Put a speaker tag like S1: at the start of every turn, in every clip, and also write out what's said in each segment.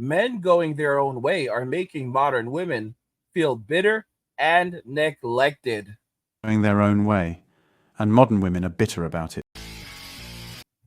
S1: Men going their own way are making modern women feel bitter and neglected.
S2: Going their own way, and modern women are bitter about it.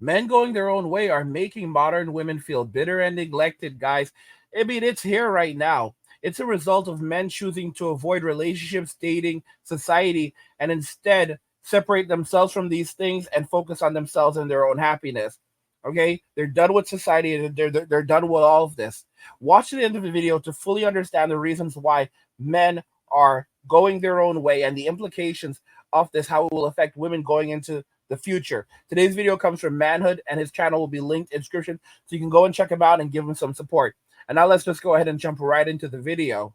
S1: Men going their own way are making modern women feel bitter and neglected, guys. I mean, it's here right now. It's a result of men choosing to avoid relationships, dating, society, and instead separate themselves from these things and focus on themselves and their own happiness. Okay? They're done with society and they're done with all of this. Watch the end of the video to fully understand the reasons why men are going their own way and the implications of this, how it will affect women going into the future. Today's video comes from Manhood, and his channel will be linked in the description, so you can go and check him out and give him some support. And now let's just go ahead and jump right into the video.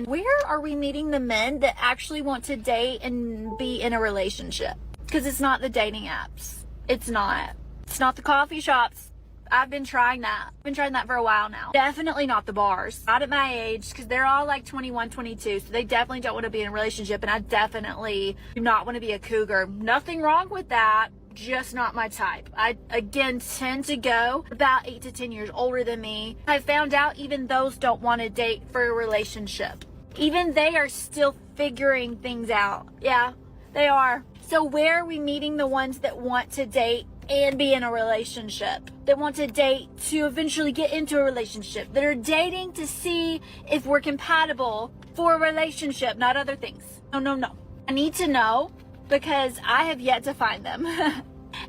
S3: Where are we meeting the men that actually want to date and be in a relationship? Because it's not the dating apps. It's not the coffee shops. I've been trying that. I've been trying that for a while now. Definitely not the bars. Not at my age, because they're all like 21, 22. So they definitely don't want to be in a relationship. And I definitely do not want to be a cougar. Nothing wrong with that. Just not my type. I, again, tend to go about 8 to 10 years older than me. I found out even those don't want to date for a relationship. Even they are still figuring things out. Yeah, they are. So where are we meeting the ones that want to date and be in a relationship, that want to date to eventually get into a relationship, that are dating to see if we're compatible for a relationship, not other things? No. I need to know, because I have yet to find them.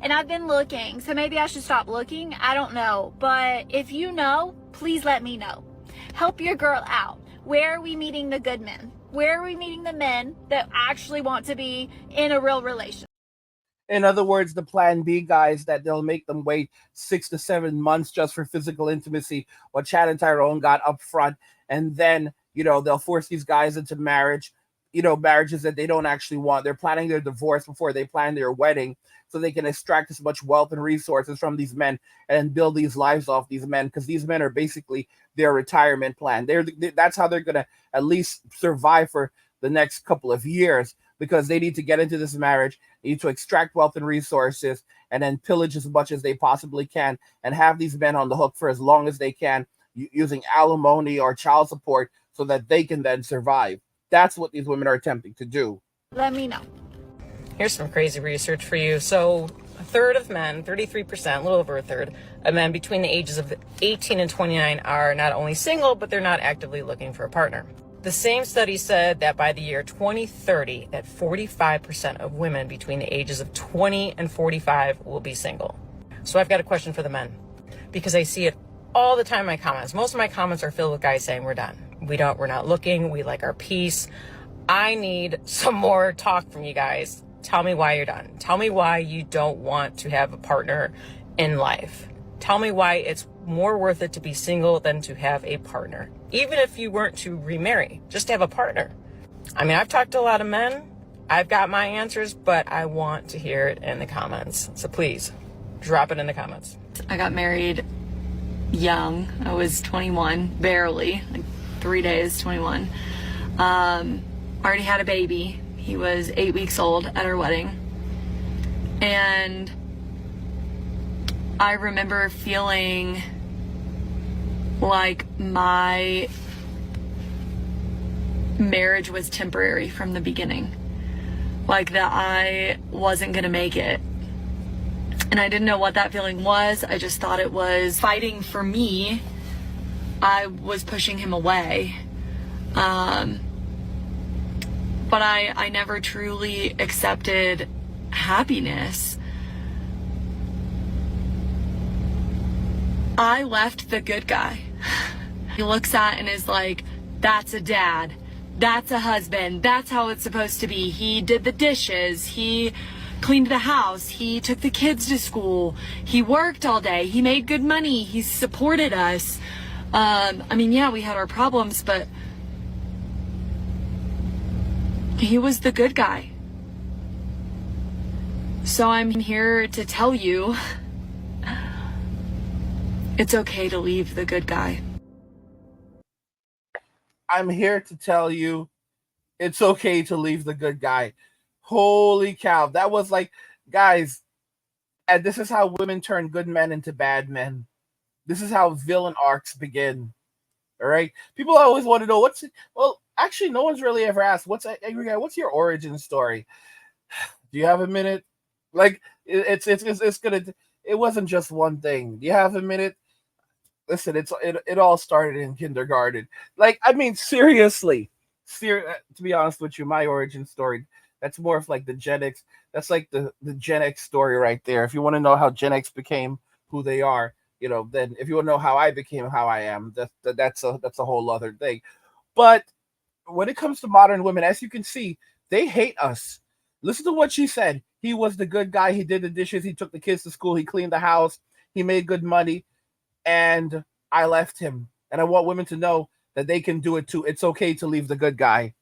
S3: And I've been looking, so maybe I should stop looking. I don't know. But if you know, please let me know. Help your girl out. Where are we meeting the good men? Where are we meeting the men that actually want to be in a real relationship?
S1: In other words, the plan B guys, that they'll make them wait 6 to 7 months just for physical intimacy, what Chad and Tyrone got up front. And then, they'll force these guys into marriage, marriages that they don't actually want. They're planning their divorce before they plan their wedding so they can extract as much wealth and resources from these men and build these lives off these men, because these men are basically their retirement plan. That's how they're going to at least survive for the next couple of years, because they need to get into this marriage, they need to extract wealth and resources, and then pillage as much as they possibly can and have these men on the hook for as long as they can, using alimony or child support so that they can then survive. That's what these women are attempting to do.
S3: Let me know.
S4: Here's some crazy research for you. So a third of men, 33%, a little over a third of men between the ages of 18 and 29 are not only single, but they're not actively looking for a partner. The same study said that by the year 2030, that 45% of women between the ages of 20 and 45 will be single. So I've got a question for the men, because I see it all the time in my comments. Most of my comments are filled with guys saying we're done. We're not looking. We like our peace. I need some more talk from you guys. Tell me why you're done. Tell me why you don't want to have a partner in life. Tell me why it's more worth it to be single than to have a partner. Even if you weren't to remarry, just to have a partner. I mean, I've talked to a lot of men. I've got my answers, but I want to hear it in the comments. So please, drop it in the comments.
S5: I got married young. I was 21, barely, like 3 days, 21. Already had a baby. He was 8 weeks old at our wedding. And I remember feeling like my marriage was temporary from the beginning. Like that I wasn't gonna make it. And I didn't know what that feeling was. I just thought it was fighting for me. I was pushing him away. But I never truly accepted happiness. I left the good guy. He looks at and is like, that's a dad. That's a husband. That's how it's supposed to be. He did the dishes. He cleaned the house. He took the kids to school. He worked all day. He made good money. He supported us. I mean, yeah, we had our problems, but he was the good guy. So I'm here to tell you, it's okay to leave the good guy.
S1: I'm here to tell you, it's okay to leave the good guy. Holy cow. That was like, guys, and this is how women turn good men into bad men. This is how villain arcs begin. All right. People always want to know what's. Well, actually, no one's really ever asked what's angry guy. What's your origin story? Do you have a minute? Like it's gonna. It wasn't just one thing. Do you have a minute? Listen, it all started in kindergarten. Like, I mean, seriously, to be honest with you, my origin story, that's more of like the Gen X. That's like the Gen X story right there. If you want to know how Gen X became who they are, then if you want to know how I became how I am, that's a whole other thing. But when it comes to modern women, as you can see, they hate us. Listen to what she said. He was the good guy. He did the dishes. He took the kids to school. He cleaned the house. He made good money, and I left him. And I want women to know that they can do it too. It's okay to leave the good guy.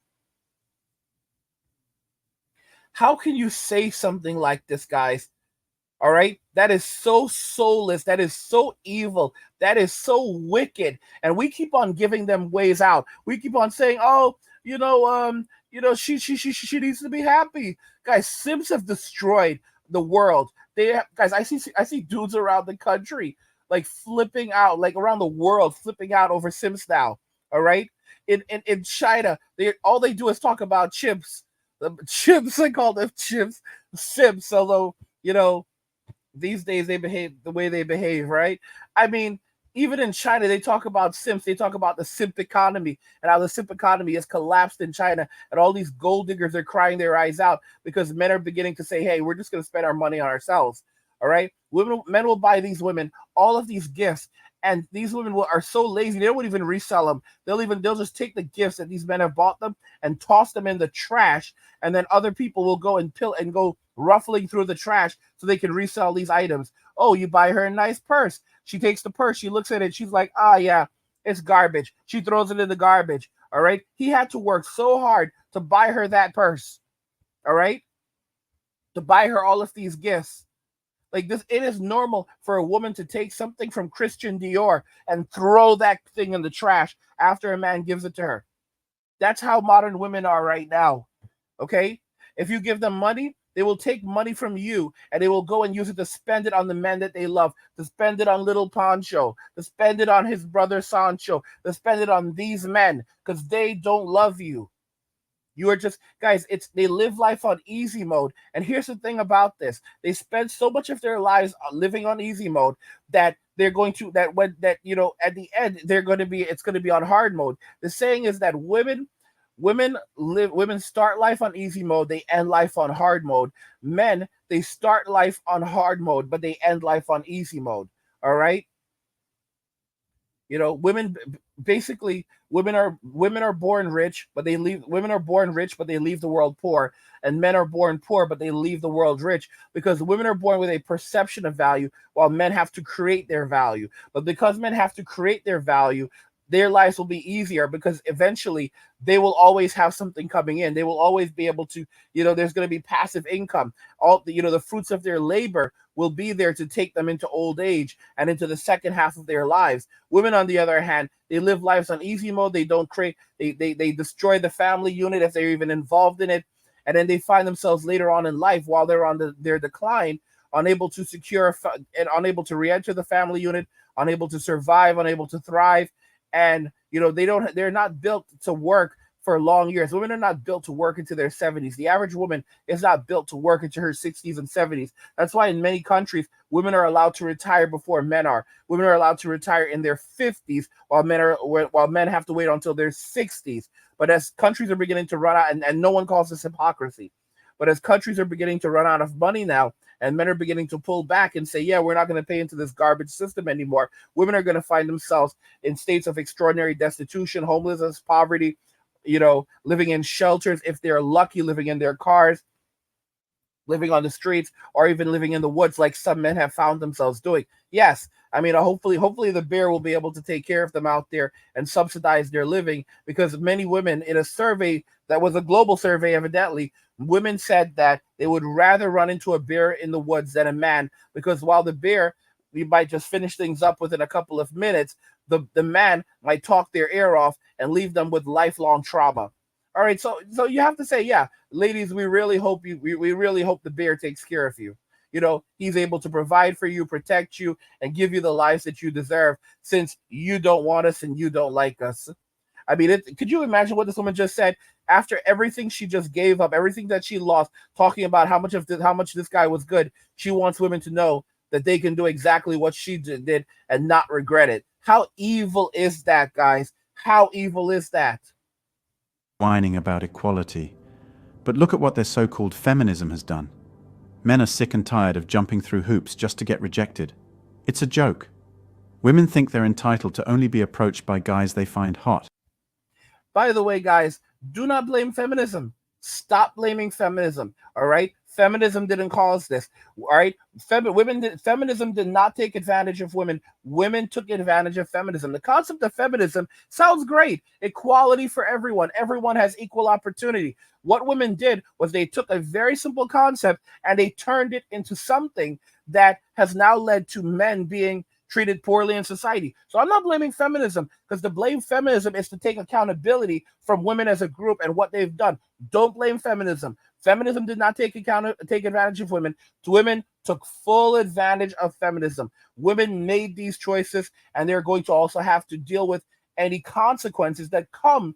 S1: How can you say something like this, guys? All right? That is so soulless. That is so evil. That is so wicked. And we keep on giving them ways out. We keep on saying, "Oh, she needs to be happy." Guys, Sims have destroyed the world. Guys, I see dudes around the country like flipping out, like around the world flipping out over Sims now. All right? In China, all they do is talk about chips. Chips, I call them chips. Sims, although, these days they behave the way they behave, right? I mean, even in China, they talk about simps. They talk about the simp economy and how the simp economy has collapsed in China, and all these gold diggers are crying their eyes out because men are beginning to say, "Hey, we're just going to spend our money on ourselves." All right, men will buy these women all of these gifts, and these women are so lazy they won't even resell them. They'll just take the gifts that these men have bought them and toss them in the trash, and then other people will go and go ruffling through the trash so they can resell these items. Oh, you buy her a nice purse. She takes the purse, she looks at it, she's like, "Ah, yeah, it's garbage." She throws it in the garbage. All right. He had to work so hard to buy her that purse. All right. To buy her all of these gifts. Like this, it is normal for a woman to take something from Christian Dior and throw that thing in the trash after a man gives it to her. That's how modern women are right now. Okay? If you give them money, they will take money from you and they will go and use it to spend it on the men that they love, to spend it on little Pancho, to spend it on his brother Sancho, to spend it on these men because they don't love you. You are just, guys, they live life on easy mode. And here's the thing about this. They spend so much of their lives living on easy mode that they're going to at the end it's going to be on hard mode. The saying is that women start life on easy mode, they end life on hard mode. Men, they start life on hard mode, but they end life on easy mode. All right? Women basically women are born rich, but they leave women are born rich, but they leave the world poor, and men are born poor, but they leave the world rich because women are born with a perception of value, while men have to create their value. But because men have to create their value, their lives will be easier because eventually they will always have something coming in. They will always be able to, there's going to be passive income. All the fruits of their labor will be there to take them into old age and into the second half of their lives. Women, on the other hand, they live lives on easy mode. They don't create, they destroy the family unit if they're even involved in it. And then they find themselves later on in life, while they're on their decline, unable to secure and unable to re-enter the family unit, unable to survive, unable to thrive. And they're not built to work for long years. Women are not built to work into their 70s. The average woman is not built to work into her 60s and 70s. That's why in many countries, women are allowed to retire before men are. Women are allowed to retire in their 50s, while men have to wait until their 60s. But as countries are beginning to run out, and no one calls this hypocrisy, but as countries are beginning to run out of money now, and men are beginning to pull back and say, "Yeah, we're not going to pay into this garbage system anymore," women are going to find themselves in states of extraordinary destitution, homelessness, poverty, living in shelters, if they're lucky, living in their cars, living on the streets, or even living in the woods like some men have found themselves doing. Yes, I mean, hopefully the bear will be able to take care of them out there and subsidize their living, because many women, in a survey that was a global survey, evidently, women said that they would rather run into a bear in the woods than a man, because while the bear, we might just finish things up within a couple of minutes, the man might talk their ear off and leave them with lifelong trauma. All right, so you have to say, yeah, ladies, we really hope the bear takes care of you. he's able to provide for you, protect you, and give you the lives that you deserve, since you don't want us and you don't like us. I mean, could you imagine what this woman just said? After everything she just gave up, everything that she lost, talking about how much this guy was good, she wants women to know that they can do exactly what she did and not regret it. How evil is that, guys? How evil is that?
S2: Whining about equality. But look at what their so-called feminism has done. Men are sick and tired of jumping through hoops just to get rejected. It's a joke. Women think they're entitled to only be approached by guys they find hot.
S1: By the way, guys, do not blame feminism. Stop blaming feminism, all right? Feminism didn't cause this, all right? Feminism did not take advantage of women. Women took advantage of feminism. The concept of feminism sounds great. Equality for everyone. Everyone has equal opportunity. What women did was they took a very simple concept and they turned it into something that has now led to men being treated poorly in society. So I'm not blaming feminism, because to blame feminism is to take accountability from women as a group and what they've done. Don't blame feminism. Feminism did not take advantage of women. Women took full advantage of feminism. Women made these choices, and they're going to also have to deal with any consequences that comes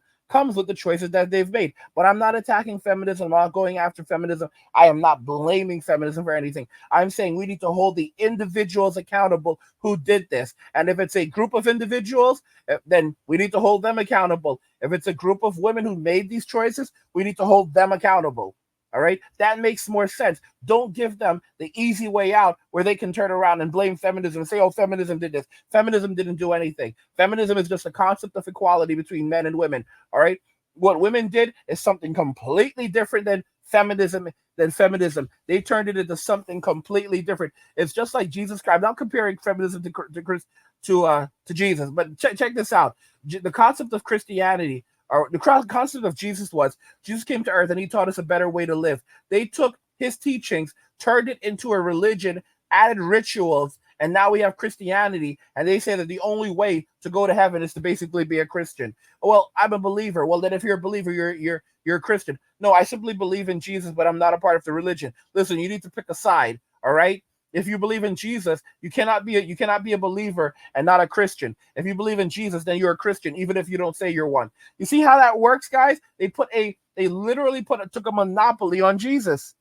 S1: with the choices that they've made. But I'm not attacking feminism. I'm not going after feminism. I am not blaming feminism for anything. I'm saying we need to hold the individuals accountable who did this. And if it's a group of individuals, then we need to hold them accountable. If it's a group of women who made these choices, we need to hold them accountable. All right, that makes more sense. Don't give them the easy way out where they can turn around and blame feminism and say, oh, feminism did this. Feminism didn't do anything. Feminism is just a concept of equality between men and women. All right, what women did is something completely different than feminism. They turned it into something completely different. It's just like Jesus Christ. I'm not comparing feminism to Jesus, but check this out. The concept of Christianity, or the concept of Jesus, was Jesus came to earth and he taught us a better way to live. They took his teachings, turned it into a religion, added rituals, and now we have Christianity, and they say that the only way to go to heaven is to basically be a Christian. Well, I'm a believer. Well, then if you're a believer, you're a Christian. No, I simply believe in Jesus, but I'm not a part of the religion. Listen, you need to pick a side, all right? If you believe in Jesus, you cannot be a believer and not a Christian. If you believe in Jesus, then you're a Christian, even if you don't say you're one. You see how that works, guys? They literally took a monopoly on Jesus.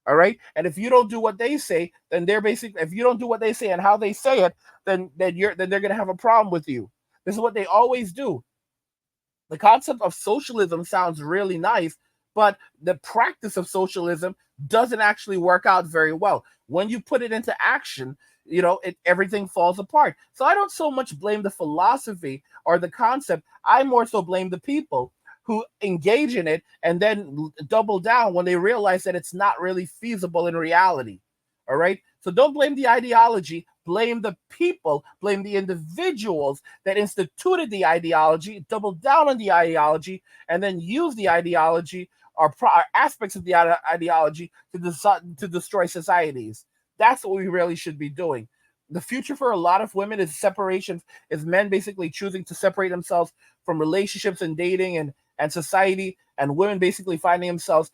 S1: All right. And if you don't do what they say, then if you don't do what they say and how they say it, then they're gonna have a problem with you. This is what they always do. The concept of socialism sounds really nice, but the practice of socialism doesn't actually work out very well. When you put it into action, everything falls apart. So I don't so much blame the philosophy or the concept. I more so blame the people who engage in it and then double down when they realize that it's not really feasible in reality. All right. So don't blame the ideology, blame the people, blame the individuals that instituted the ideology, double down on the ideology, and then use the ideology or aspects of the ideology to destroy societies. That's what we really should be doing. The future for a lot of women is separation, is men basically choosing to separate themselves from relationships and dating and society, and women basically finding themselves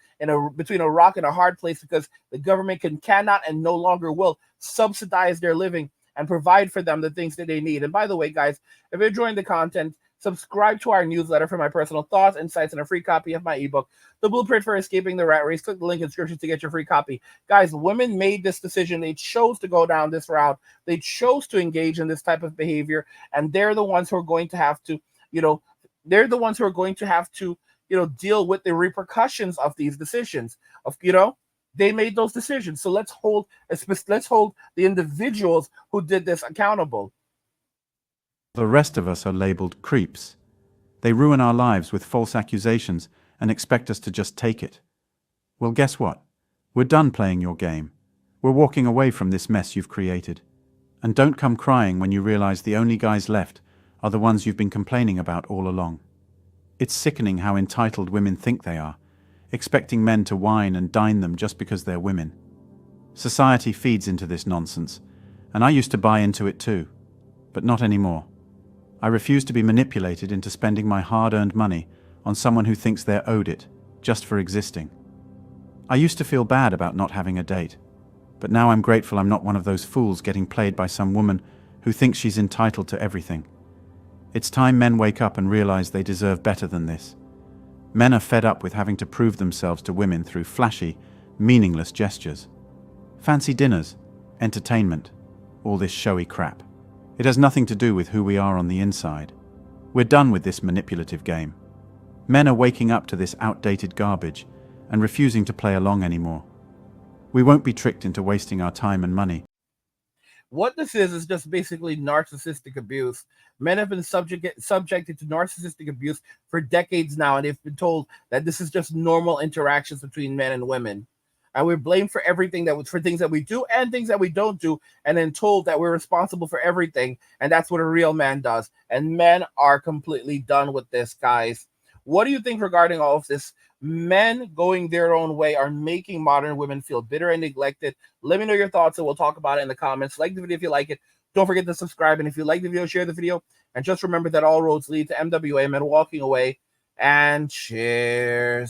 S1: between a rock and a hard place because the government cannot and no longer will subsidize their living and provide for them the things that they need. And by the way, guys, if you're enjoying the content, subscribe to our newsletter for my personal thoughts, insights, and a free copy of my ebook, The Blueprint for Escaping the Rat Race. Click the link in the description to get your free copy. Guys, women made this decision. They chose to go down this route. They chose to engage in this type of behavior, and they're the ones who are going to have to, deal with the repercussions of these decisions. They made those decisions. So let's hold the individuals who did this accountable.
S2: The rest of us are labeled creeps. They ruin our lives with false accusations and expect us to just take it. Well, guess what? We're done playing your game. We're walking away from this mess you've created. And don't come crying when you realize the only guys left are the ones you've been complaining about all along. It's sickening how entitled women think they are, expecting men to wine and dine them just because they're women. Society feeds into this nonsense, and I used to buy into it too, but not anymore. I refuse to be manipulated into spending my hard-earned money on someone who thinks they're owed it, just for existing. I used to feel bad about not having a date, But now I'm grateful I'm not one of those fools getting played by some woman who thinks she's entitled to everything. It's time men wake up and realize they deserve better than this. Men are fed up with having to prove themselves to women through flashy, meaningless gestures. Fancy dinners, entertainment, all this showy crap. It has nothing to do with who we are on the inside. We're done with this manipulative game. Men are waking up to this outdated garbage and refusing to play along anymore. We won't be tricked into wasting our time and money.
S1: What this is just basically narcissistic abuse. Men have been subjected to narcissistic abuse for decades now, and they've been told that this is just normal interactions between men and women. And we're blamed for everything for things that we do and things that we don't do, and then told that we're responsible for everything, and that's what a real man does. And men are completely done with this, guys. What do you think regarding all of this? Men going their own way are making modern women feel bitter and neglected. Let me know your thoughts and we'll talk about it in the comments. Like the video if you like it. Don't forget to subscribe. And if you like the video, share the video. And just remember that all roads lead to MWA, men walking away. And cheers.